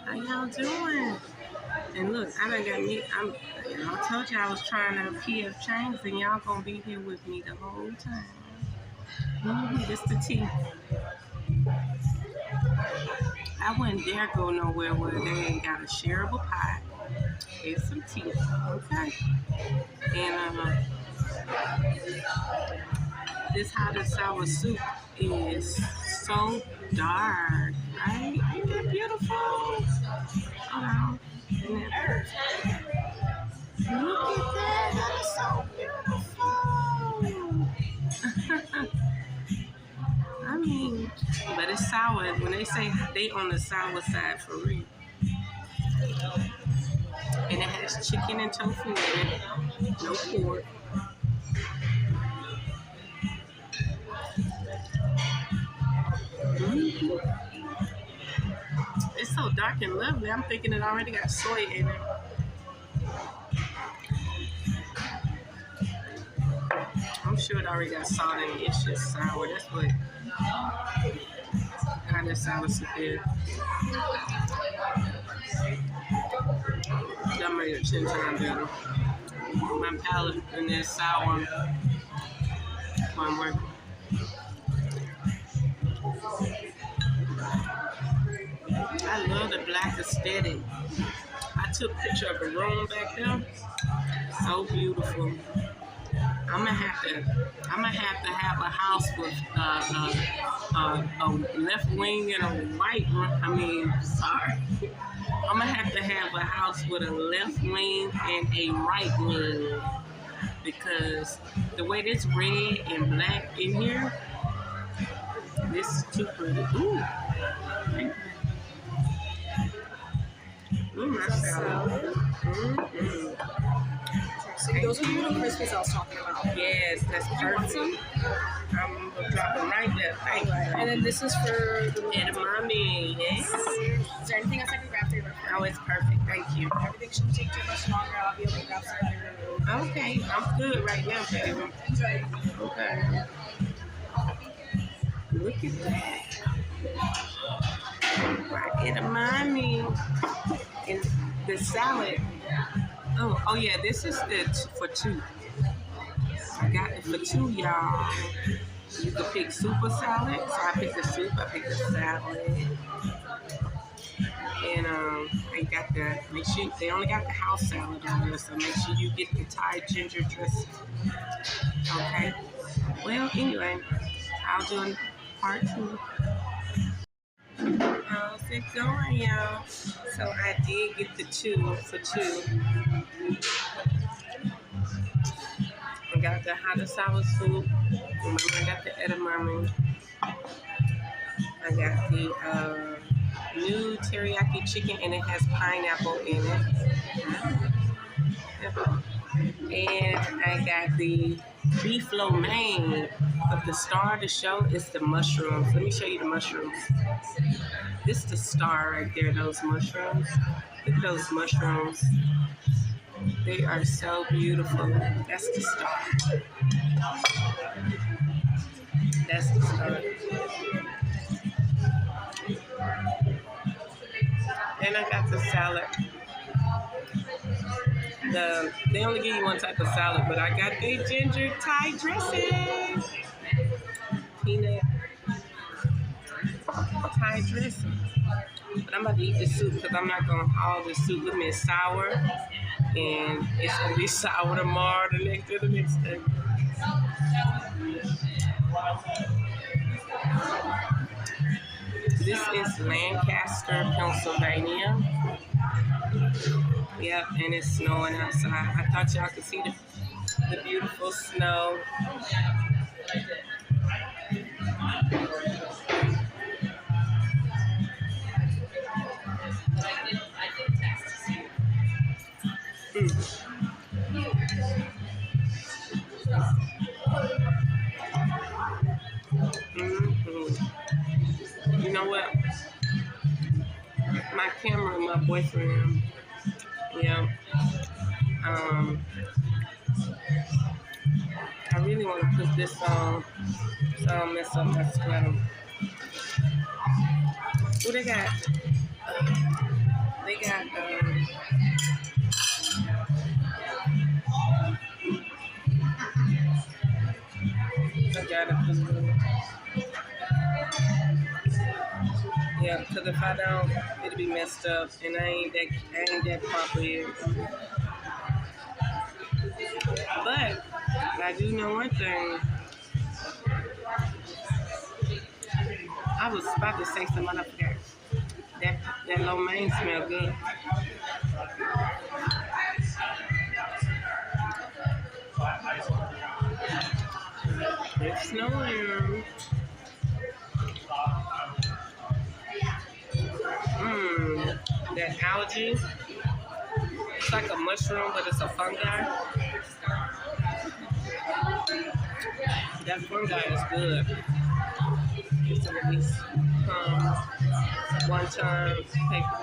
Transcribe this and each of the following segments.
How y'all doing? And look, I done got me. I told you I was trying out PF.CHANGS, and y'all gonna be here with me the whole time. This the tea. I wouldn't dare go nowhere where they ain't got a shareable pot. Here's some tea, okay? And this hot and sour soup is so dark, right? Ain't that beautiful? Hold on. Look at that. That is so beautiful. I mean, but it's sour. When they say they on the sour side for real. And it has chicken and tofu in it. No pork. It's so dark and lovely. I'm thinking it already got soy in it. I'm sure it already got salt in it. It's just sour. That's what kind of sour soup is. That made it 10 times better. My palate in that sour one working. I love the black aesthetic. I took a picture of a room back there. So beautiful. I'm gonna have to have a house with a left wing and a right room. I'm gonna have to have a house with a left wing and a right wing, because the way this red and black in here, this is too pretty. Ooh. Ooh, my salad. See, those are the little crispies I was talking about. Yes, that's perfect. I'm gonna drop them right there. Thank you. And then this is for the edamame. Yes. Is there anything else I can grab for you? Oh, it's perfect. Thank you. Everything shouldn't take too much longer. I'll be able to grab something. Okay, I'm good right now, baby. Enjoy. Okay. Look at that. Right, edamame. And the salad. Oh yeah, this is for two. I got it for two, y'all. You can pick soup or salad. So I picked the soup, I picked the salad. And they got make sure they only got the house salad on there, so make sure you get the Thai ginger dressing. Okay. Well, anyway, I'll do part 2. How's it going, y'all? So I did get the 2 for 2. I got the hot and sour soup. Remember, I got the edamame. I got the new teriyaki chicken, and it has pineapple in it. And I got the beef lo mein. But the star of the show is the mushrooms. Let me show you the mushrooms. This is the star right there, those mushrooms. Look at those mushrooms. They are so beautiful. That's the star. That's the star. And I got the salad. They only give you one type of salad, but I got the ginger Thai dressing. Peanut Thai dressing. But I'm about to eat this soup because I'm not going to haul this soup with me. It's sour, and it's going to be sour tomorrow, the next day. This is Lancaster, Pennsylvania. Yep, and it's snowing outside. I thought y'all could see the beautiful snow. You know what? My camera, my boyfriend, yeah. I really want to put this on so I don't mess up my sweater. What they got? They got I gotta put yeah, because if I don't, it'll be messed up, and I ain't that proper yet. But I do know one thing. I was about to say something, I forgot. That lo mein smell good. It's snowing. That algae. It's like a mushroom, but it's a fungi. That fungi is good. Used to release one time paper.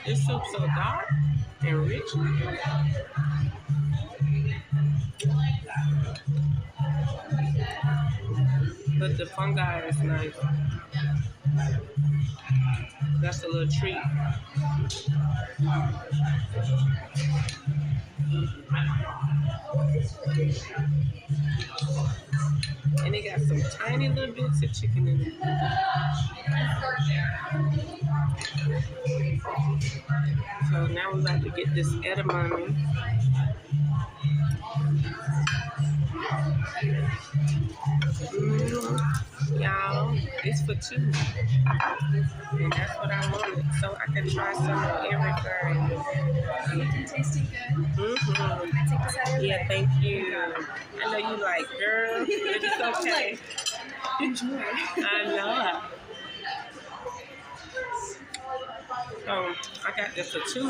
This soup's so dark and rich. But the fungi is nice. That's a little treat. And they got some tiny little bits of chicken in it. So now we're about to get this edamame. Y'all, it's for two. And that's what I wanted. So I can try some of everything. It's tasting good. Can I take this out of your Yeah, way? thank you. I know you like, girl, it's okay. Enjoy. I know. So I got this for two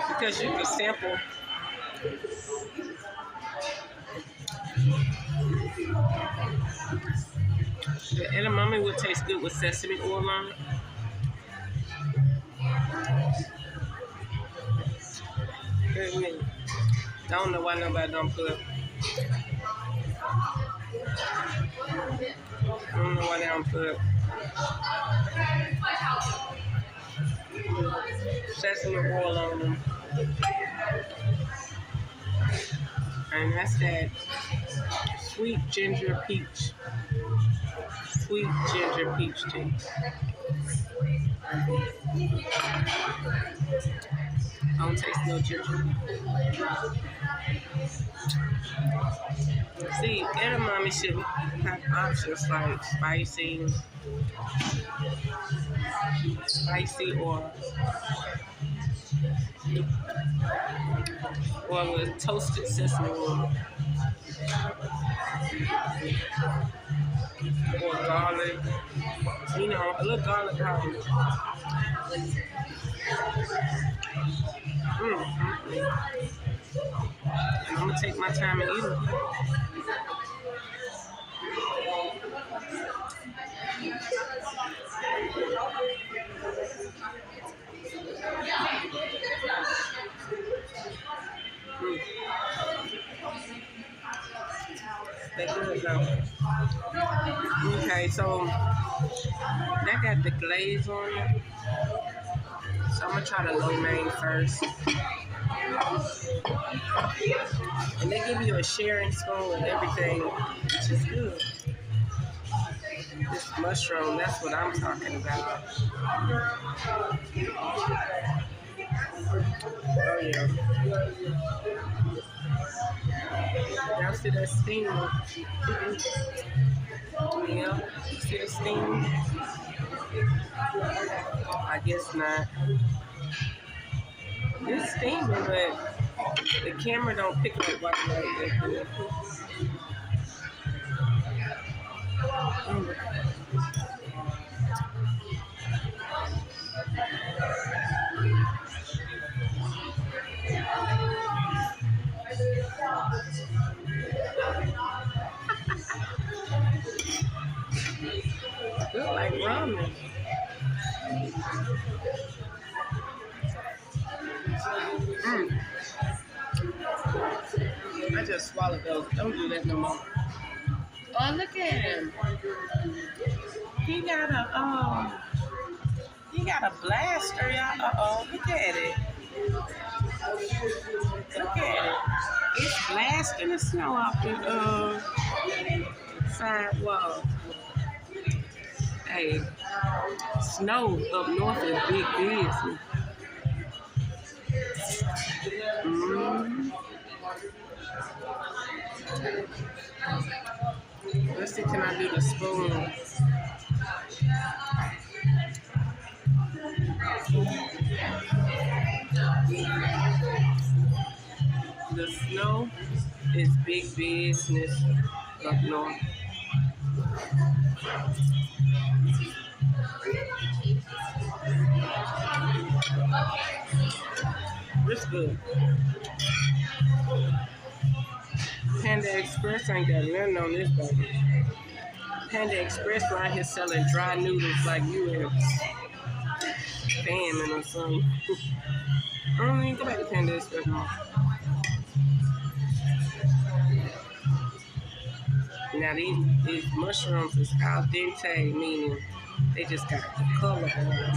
because you can sample. The edamame would taste good with sesame oil on it. I don't know why nobody don't put. I don't know why they don't put sesame oil on them. And that's that sweet ginger peach. Sweet ginger peach tea. I don't taste no ginger. See, edamame should have options like spicy or with toasted sesame oil. Or garlic. You know, a little garlic powder. And I'm gonna take my time and eat it. They're good though. Okay, so that got the glaze on it. So I'm gonna try the lo mein first. And they give you a sharing spoon and everything, which is good. This mushroom, that's what I'm talking about. Oh yeah. Y'all see that steam? Yeah, you see the steam? I guess not. It's steaming, but the camera don't pick up white like that. Look like ramen. I I just swallowed those. Don't do that no more. Oh, look at him. He got a blaster, y'all. Uh-oh, look at it. Look at it. It's blasting the snow off the sidewalk. Hey, snow up north is big business. Let's see, can I do the spoon? The snow is big business up north. This good. Panda Express ain't got nothing on this baby. Panda Express right here selling dry noodles like you have famine or something. I don't even go back to Panda Express no more. Now these mushrooms is al dente, meaning they just got the color on them.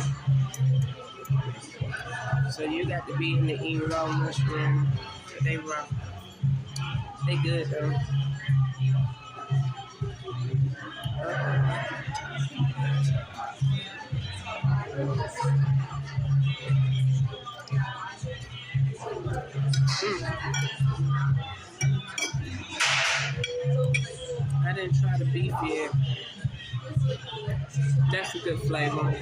So you got to be in the eat raw mushroom. They raw. They good though. I didn't try the beef yet. That's a good flavor.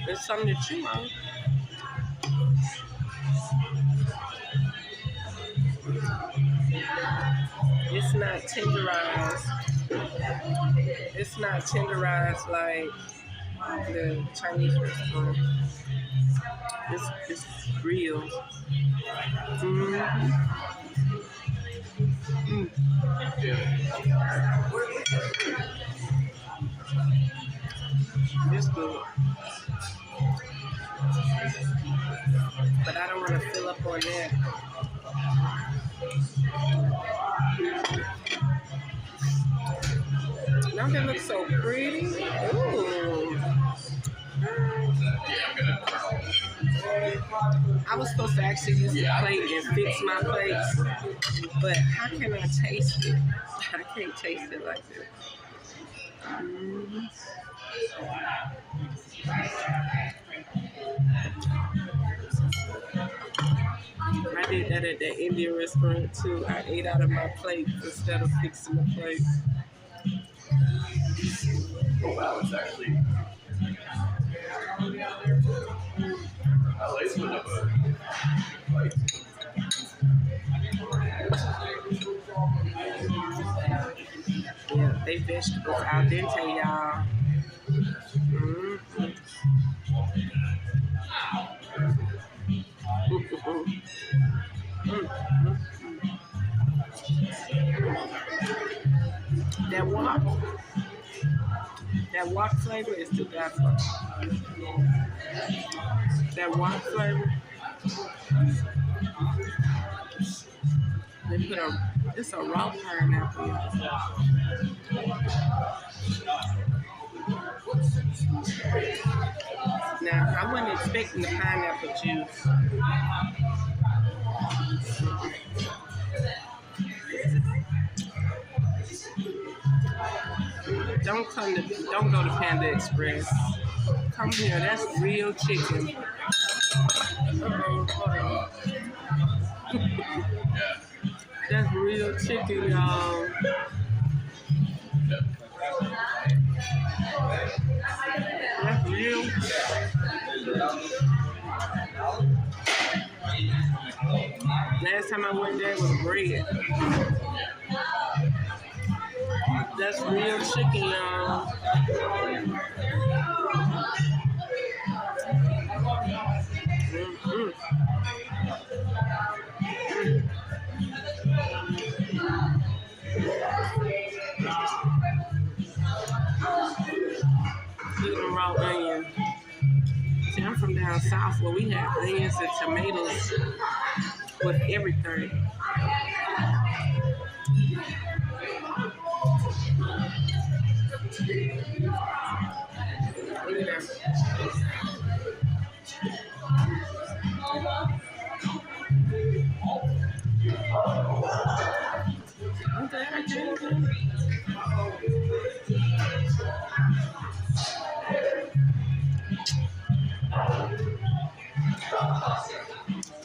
It's something to chew on. It's not tenderized. It's not tenderized like the Chinese restaurant. It's real. It's good. But I don't want to fill up on that. Don't that look so pretty? Ooh. I was supposed to actually use the plate and fix my plates, but how can I taste it? I can't taste it like this. I did that at that Indian restaurant too. I ate out of my plate instead of fixing the plate. Oh wow, it's actually I like putting up a like yeah, they vegetables al dente, y'all. That wok flavor is too bad for me. That wok flavor. They put it's a raw pineapple. Now, I wasn't expecting the pineapple juice. Don't go to Panda Express. Come here, that's real chicken. That's real chicken, y'all. That's real. Last time I went there was bread. That's real chicken, y'all. Eating raw onion. See, I'm from down south, Well, we have onions and tomatoes with everything. Look at that. Okay, I can't.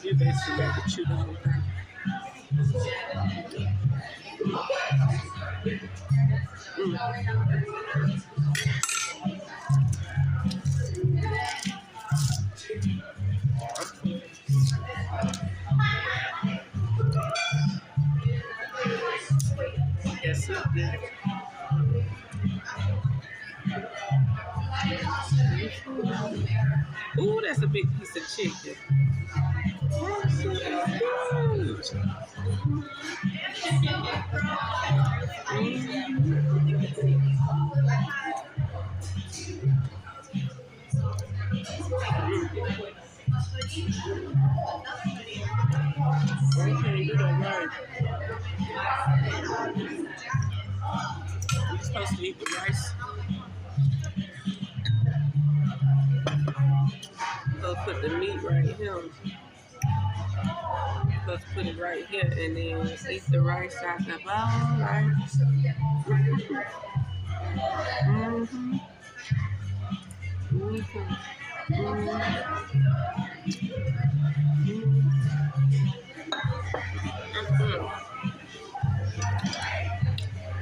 You basically got to chew the whole thing. Yes, it did. Ooh, that's a big piece of chicken. That's so huge. Okay, you don't right. You're supposed to eat the rice. So put the meat right here. Supposed to put it right here and then eat the rice out the bowl, right? Mm-hmm. Mm-hmm. Mm-hmm.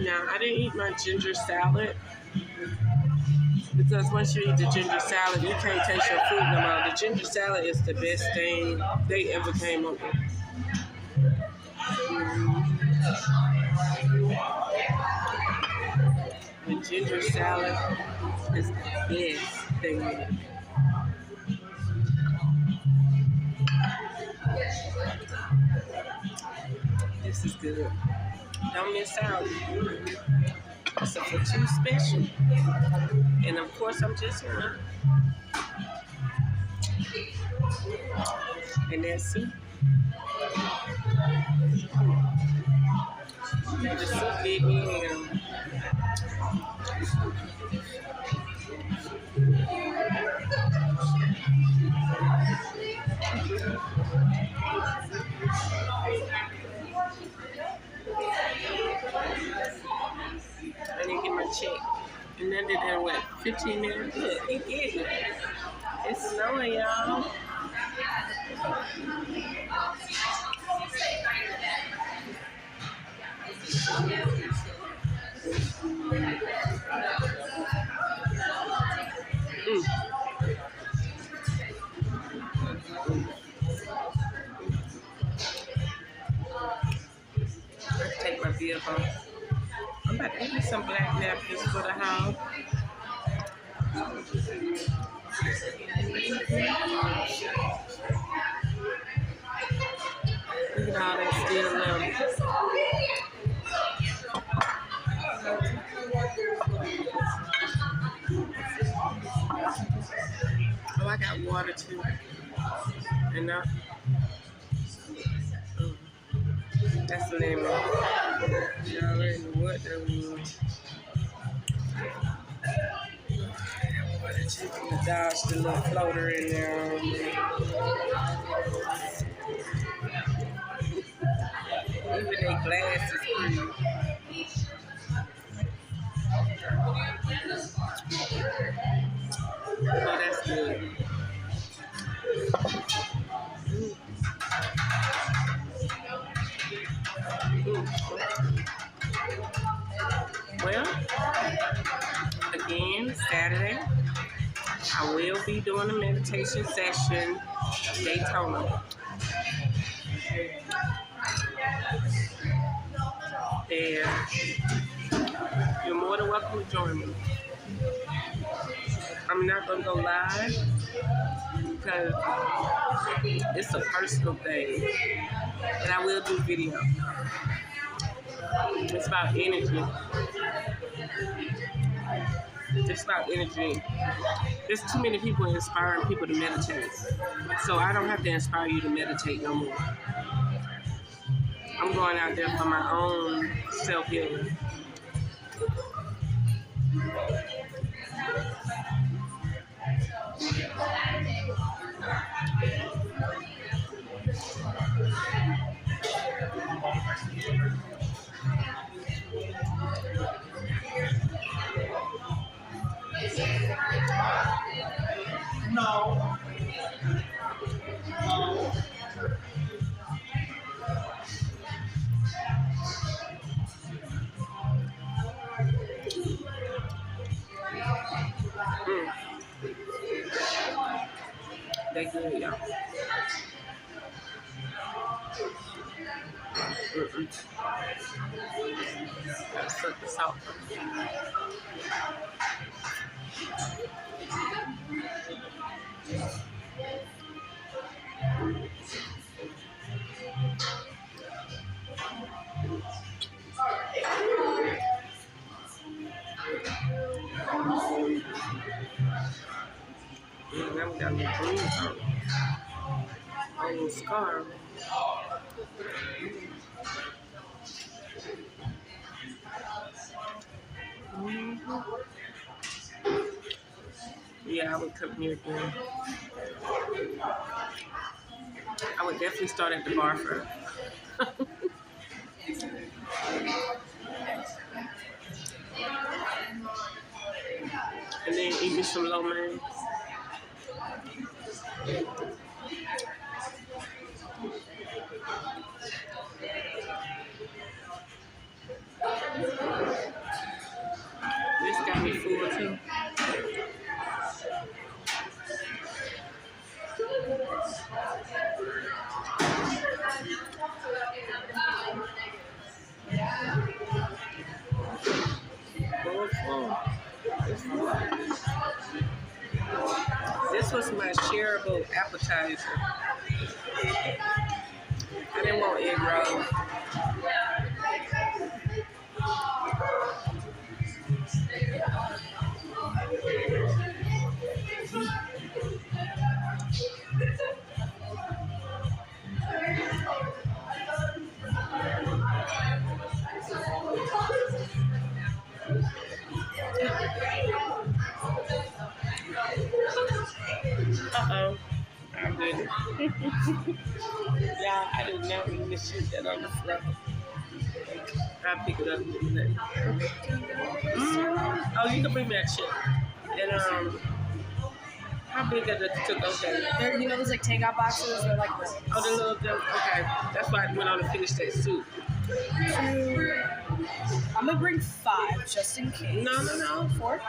Now, I didn't eat my ginger salad because once you eat the ginger salad, you can't taste your food no more. The ginger salad is the best thing they ever came up with. The ginger salad is the best thing. This is good. Don't miss out. It's a for two special. And of course, I'm just here. And that's it. The soup gave me I didn't get my check. And then did that, what, 15 minutes? Look, he getting it. It's snowing, y'all. Let's take my vehicle. I'm about to give me some black napkins for the house. Look at all that still left. Oh, I got water too. And that's the name of it. Y'all already know what that was. To dodge the little floater in there. Even their glass is pretty. Oh, that's good. Well, again, Saturday, I will be doing a meditation session, Daytona. And you're more than welcome to join me. I'm not going to go live because it's a personal thing. But I will do video. It's about energy. It's about energy. There's too many people inspiring people to meditate. So I don't have to inspire you to meditate no more. I'm going out there for my own self-healing. No. They good, y'all. Gotta suck the salt. Now we got the bruise on the scar. Yeah, I would come here again. I would definitely start at the bar first. And then eat me some lo mein. This got me full too. This was my shareable appetizer. I didn't want egg roll. Uh-oh. I'm good. Yeah, I did not mean to shoot that on the floor. I'll pick it up and do that. Oh, you can bring me that shit. And how big are the to-go bags? They're, you know, those like takeout boxes. They're like this. Oh, the little thing. Okay, that's why I went on to finish that soup. I'm gonna bring 5 just in case. No. 4.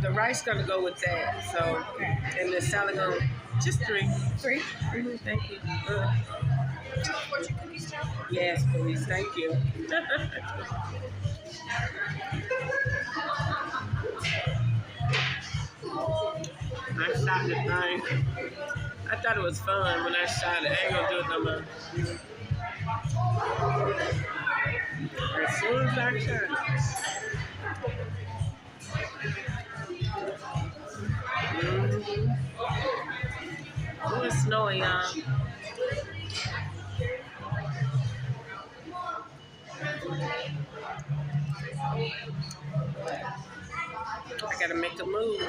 The rice gonna go with that. So, Okay. and the salad gonna just 3. 3. Thank you. Fortune cookies, too? Yes, please. Thank you. I shot the thing. I thought it was fun when I shot it. I ain't gonna do it no more. As soon as I shot it. Oh, it's snowing, y'all. I gotta make a move.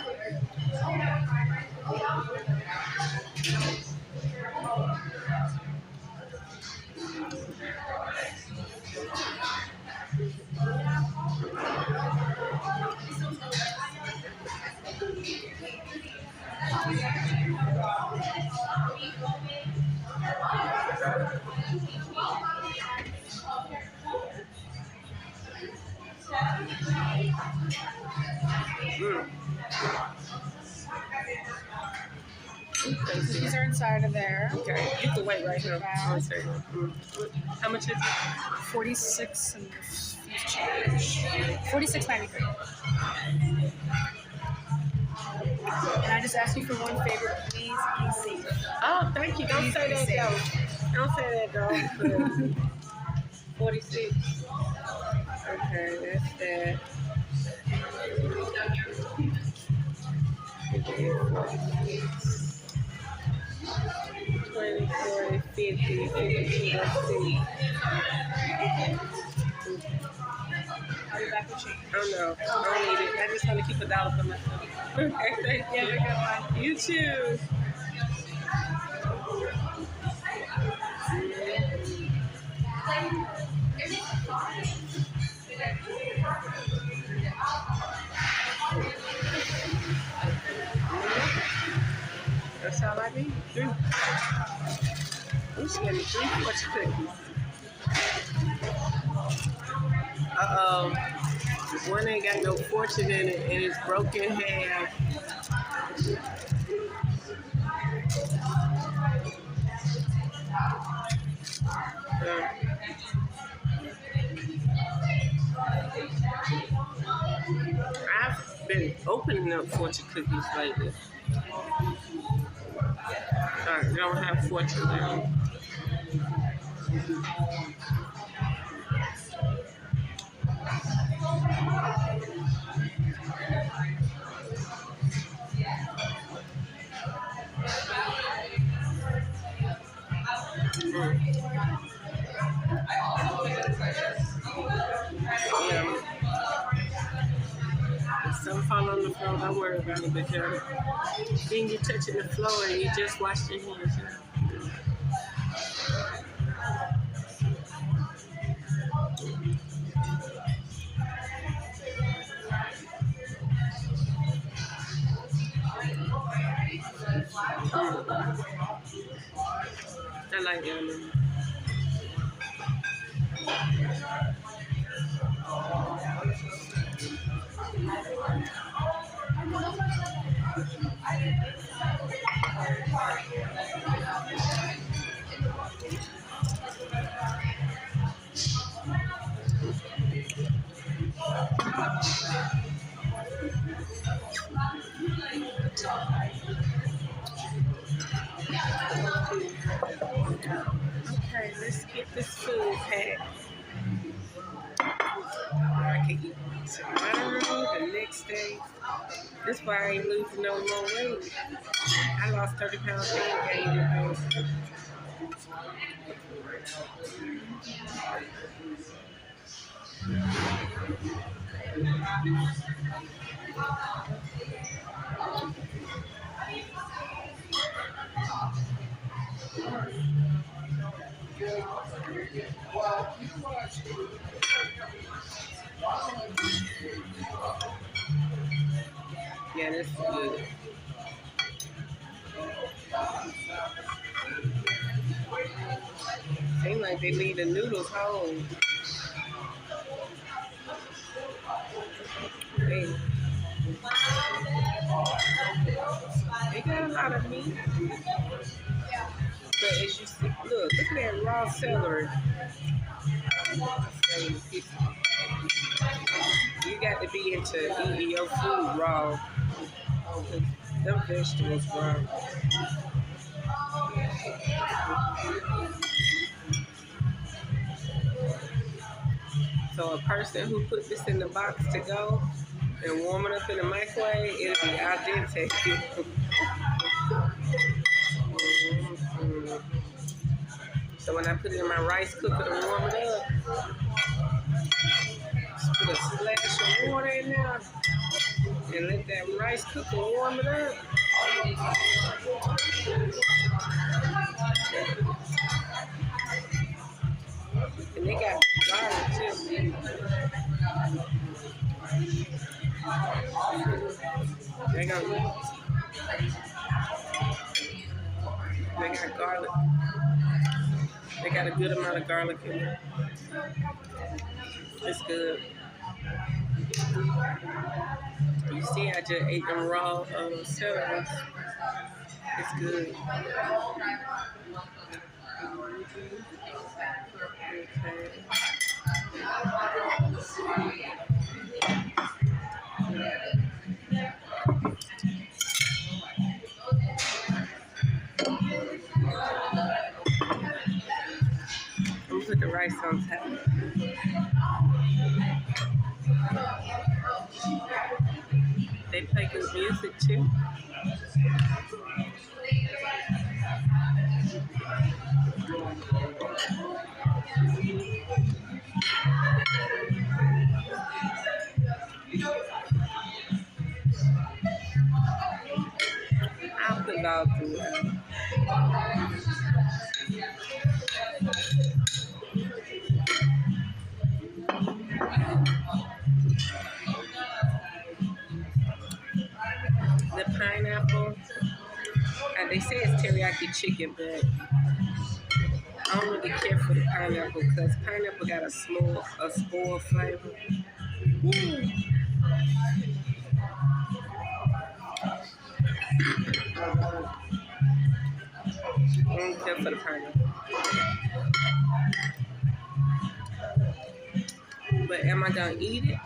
These are inside of there. Okay, you can wait right here. One second. How much is it? 46 and change. 46.93. And I just asked you for one favor, please be safe. Oh, thank you. Don't say that, though. Don't say that, though. 46. Okay, that's that. $20, $40, $50, $52, let's see. I'll be back with change. Oh no, I don't need it. I just want to keep $1 for myself. Okay, thank Yeah, you. we got one. You too. That's all I need. 3. I'm just getting 3 fortune cookies. Uh-oh. One ain't got no fortune in it and it's broken in half. I've been opening up fortune cookies lately. I don't have fortune now. Yeah. If something fall on the floor, don't worry about it because then you're touching the floor and you just wash your hands. I like that. Okay, let's get this food packed. I can eat tomorrow, the next day. That's why I ain't losing no more weight. I lost 30 pounds and gained it. Yeah, that's good. Seems like they leave the noodles whole. They got a lot of meat. But as you see, look at that raw celery. You got to be into eating your food raw. Them vegetables raw. So a person who put this in the box to go and warm it up in the microwave, it'll be al dente. So when I put it in my rice cooker to warm it up, just put a splash of water in there and let that rice cooker warm it up. And they got garlic too. They got garlic. They got a good amount of garlic in there. It's good. You see, I just ate them raw celery. It's good. Okay. I'm gonna put the rice on top. They play good music too. I'll put it all through. The pineapple, they say it's teriyaki chicken, but I don't really care for the pineapple because pineapple got a spoiled flavor. I don't care for the pineapple. But am I gonna eat it?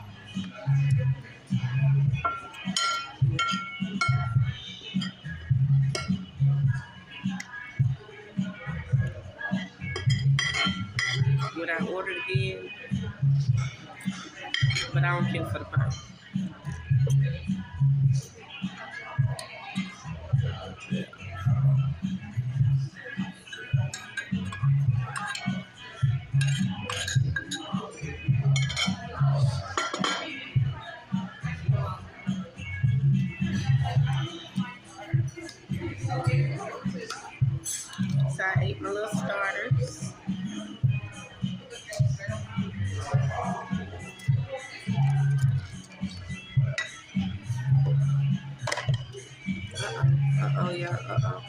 Would I order it again? But I don't care for the pineapple. So I ate my little starters. Uh-oh, yeah, uh-oh.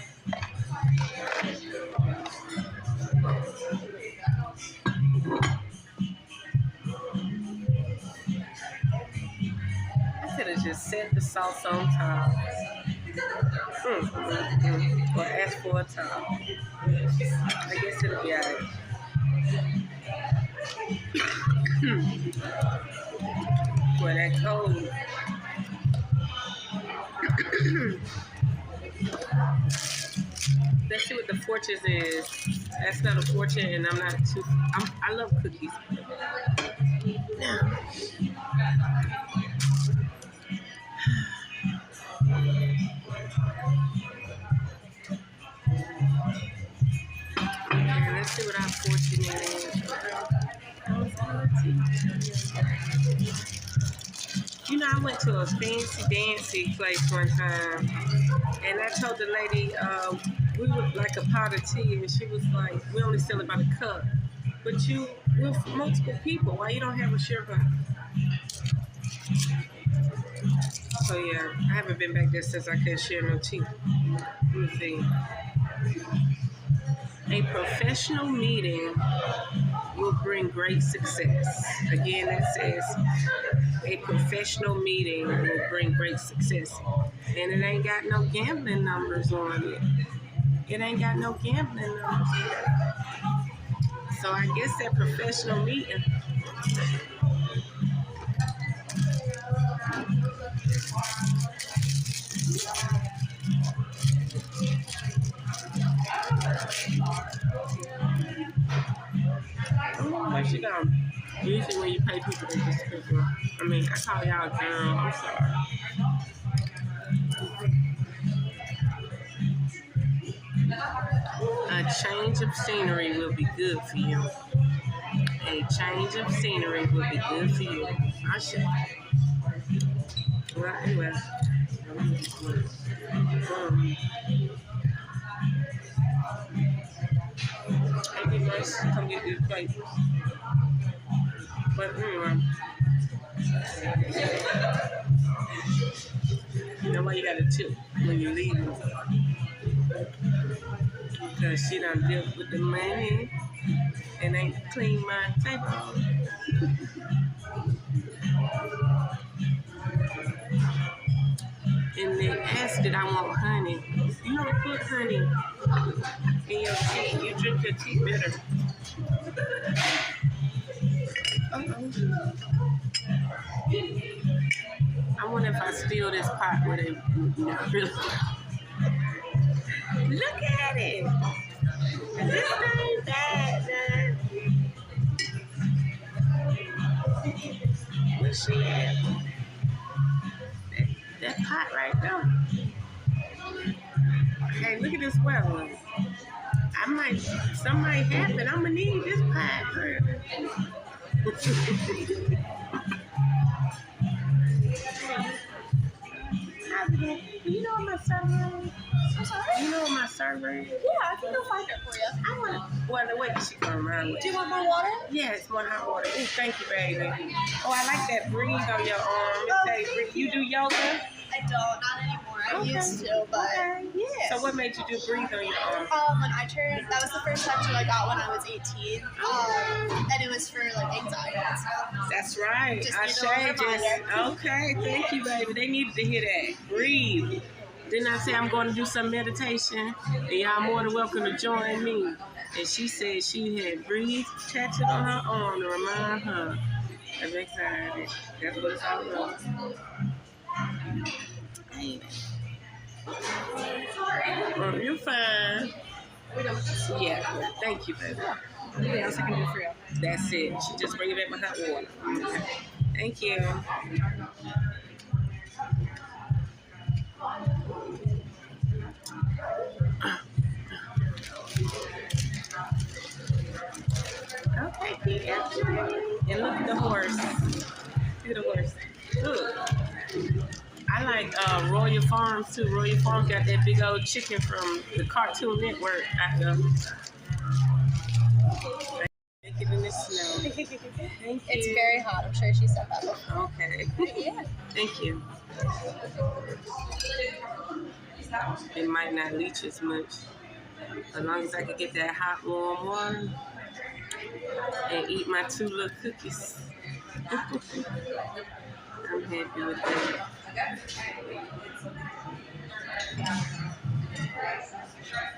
I could have just set the sauce on top. Or ask for a top. I guess it'll be alright. Boy, that cold. Let's see what the fortune is. That's not a fortune, and I'm not too. I love cookies. Okay, let's see what our fortune is. You know, I went to a fancy dancy place one time, and I told the lady we would like a pot of tea, and she was like, "We only sell it by the cup." But we're multiple people. Why you don't have a share cup? So yeah, I haven't been back there since I couldn't share no tea. Let me see. A professional meeting will bring great success. Again, that says a professional meeting will bring great success. And it ain't got no gambling numbers on it. It ain't got no gambling numbers. So I guess that professional meeting. Like she got, usually when you pay people, they just pay for. I mean, I call y'all girl. I'm sorry. A change of scenery will be good for you. A change of scenery will be good for you. I should. Well, anyway. It'd be nice to come get these plates. But anyway. You know why you gotta tip when you leave? Because she done dealt with the money and ain't clean my table. And they asked did I want honey. You don't put honey in your tea. You drink your tea bitter. I wonder if I steal this pot with it. Really. Look at it. This ain't bad, man. Where's she at? this weather. Something might happen. I'm gonna need this pie. You know what my server is? I'm sorry? You know what my server is? Yeah, I can go find it for you. I want to. Well, the way she going around with. Do you want more water? Yes, more hot water. Ooh, thank you, baby. Oh, I like that breeze on your arm. It say, you do yoga? I don't, not anymore. I used to, but yeah. So what made you do breathe on your arm? When I turned, that was the first tattoo I got when I was 18. And it was for like anxiety and stuff. That's right. Just Okay, thank you, baby. They needed to hear that. Breathe. Didn't I say I'm going to do some meditation? And y'all more than welcome to join me. And she said she had breathe tattooed on her arm to remind her of anxiety. That's what it's all about. Hey. Oh, you're fine. Yeah, thank you, baby. Anything else I can do for you? That's it. She just bring it back with hot water. Thank you. Okay, PF. And look at the horse. Look at the horse. Look. I like Royal Farms too. Royal Farms got that big old chicken from the Cartoon Network out there. Make it in the snow. Thank you. It's very hot. I'm sure she said that before. Okay. Yeah. Thank you. It might not leach as much. As long as I can get that hot, warm water and eat my 2 little cookies. I'm happy with that.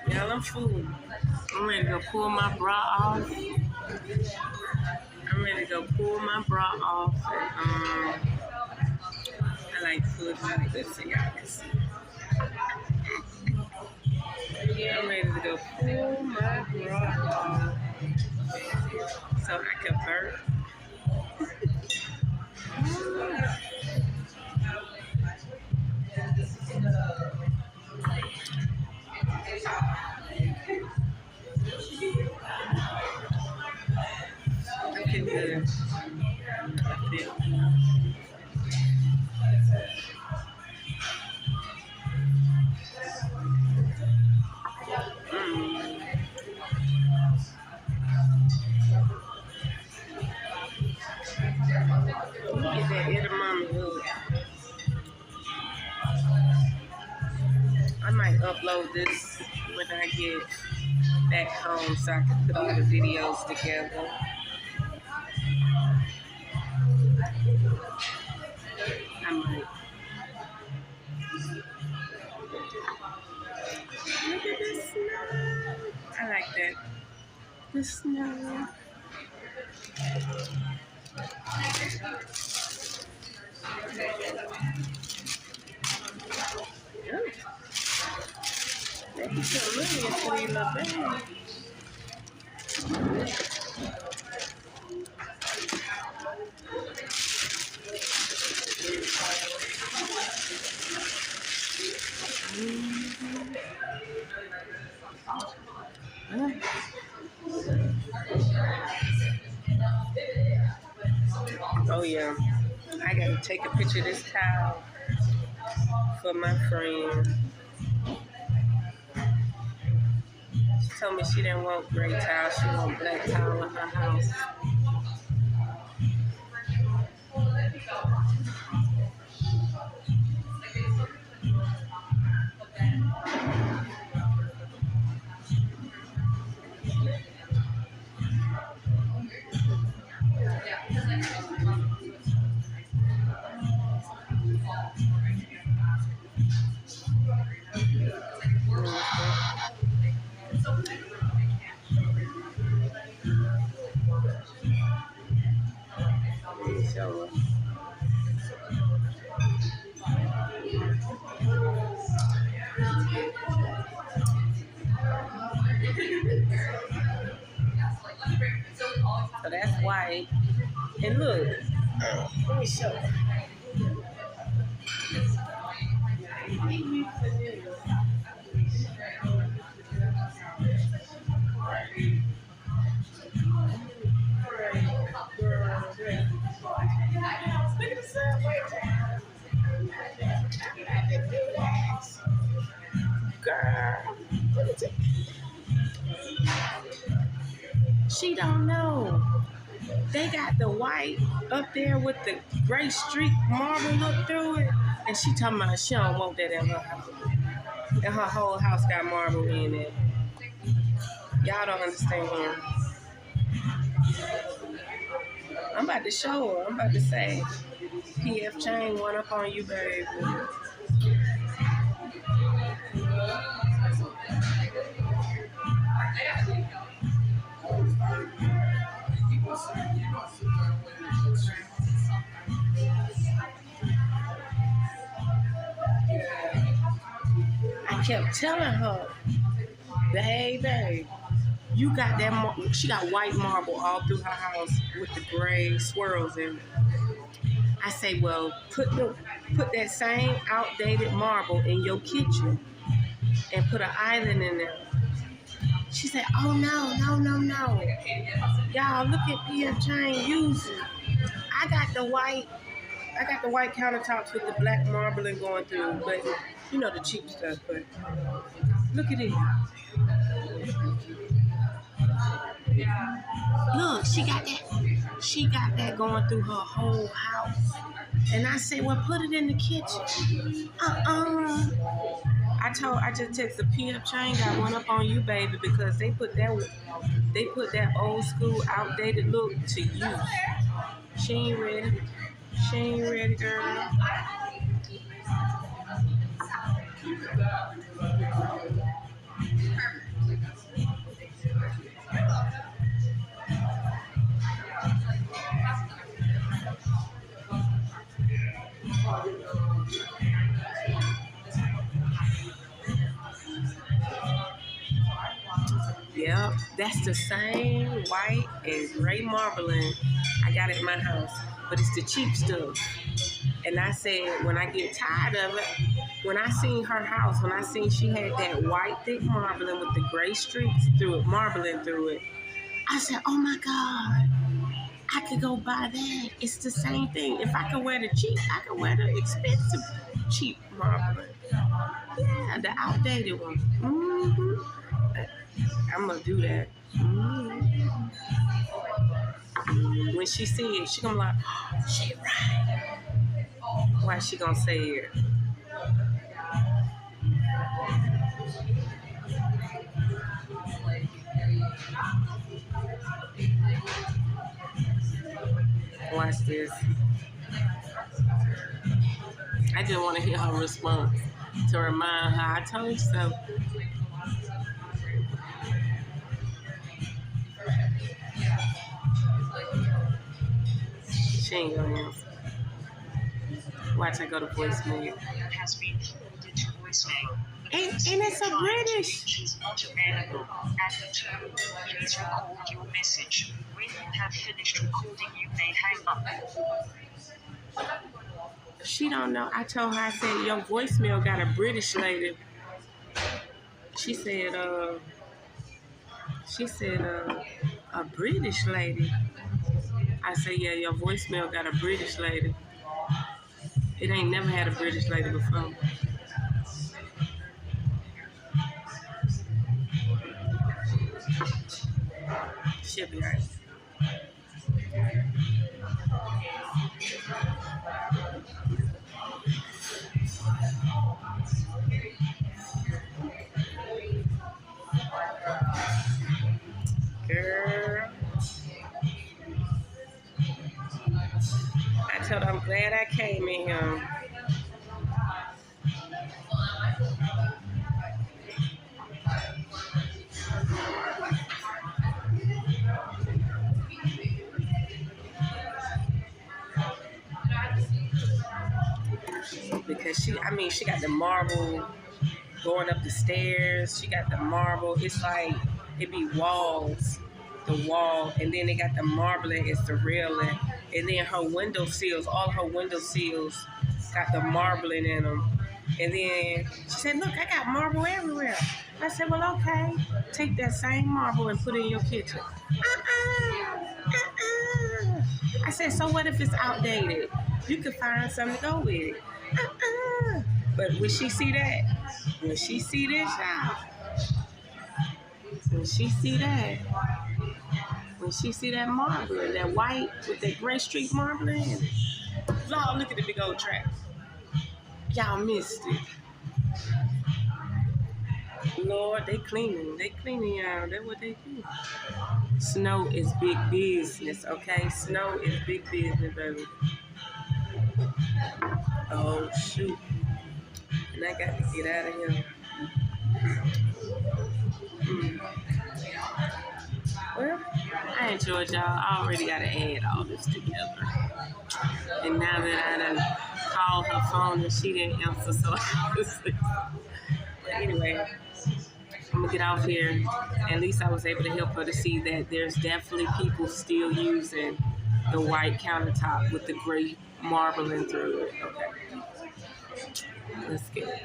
Y'all, I'm full. I'm ready to go pull my bra off. And, I like to pull it like this so y'all can see. I'm ready to go pull my bra off so I can burp. I feel good. I feel get that edamame hood. I might upload this when I get back home so I can put all the videos together. I might. Look at the snow. I like that. The snow. They can put money into these little bags. Oh yeah, I gotta take a picture of this towel for my friend. She told me she didn't want gray towel, she want black towel in her house. So, so that's white. And look, let me show you. She don't know. They got the white up there with the gray streak marble look through it. And she talking about she don't want that in her house. And her whole house got marble in it. Y'all don't understand. I'm about to show her. I'm about to say, PF.CHANGS one up on you, baby. I kept telling her, baby, you got that. She got white marble all through her house with the gray swirls in it. I say, well, put that same outdated marble in your kitchen and put an island in there. She said, oh no. Y'all, look at PF.CHANGS using. I got the white countertops with the black marbling going through, but you know the cheap stuff, but look at it. Look, she got that going through her whole house. And I said, well, put it in the kitchen. I just texted PF.CHANGS got one up on you, baby, because they put that old school outdated look to use. She ain't ready, girl. Yep, that's the same white and gray marbling I got at my house, but it's the cheap stuff. And I said, when I get tired of it, when I seen her house, when I seen she had that white thick marbling with the gray streaks through it, marbling through it, I said, oh my God, I could go buy that. It's the same thing. If I could wear the cheap, I could wear the expensive cheap marbling. Yeah, the outdated one. I'm gonna do that. When she see it, she gonna be like, oh, she right. Why she gonna say it? Watch this. I just want to hear her response to remind her, I told you so. She ain't gonna answer. Watch her go to voicemail. Has been forwarded to voicemail. And it's a British. She's not available at the tone. Please record your message. When you have finished recording, you may hang up. She don't know. I told her, I said, your voicemail got a British lady. She said, a British lady. I said, yeah, your voicemail got a British lady. It ain't never had a British lady before. She'll be right. Girl. I told her I'm glad I came in here. Because she got the marble going up the stairs. She got the marble. It's like, it be walls, the wall, and then they got the marbling, it's the railing. And then her window sills, all her window sills got the marbling in them. And then she said, look, I got marble everywhere. I said, well, okay. Take that same marble and put it in your kitchen. I said, so what if it's outdated? You could find something to go with it. But when she see that, when she see this, When she see that, marbling, that white with that gray streak marbling, Lord, look at the big old trap. Y'all missed it. Lord, they cleaning, y'all. That's what they do. Snow is big business, okay? Snow is big business, baby. Oh, shoot. And I got to get out of here. Well, I enjoyed y'all. I already got to add all this together. And now that I done called her phone and she didn't answer, so I was asleep. But anyway, I'm going to get off here. At least I was able to help her to see that there's definitely people still using the white countertop with the gray marbling through it. Okay. Let's get it.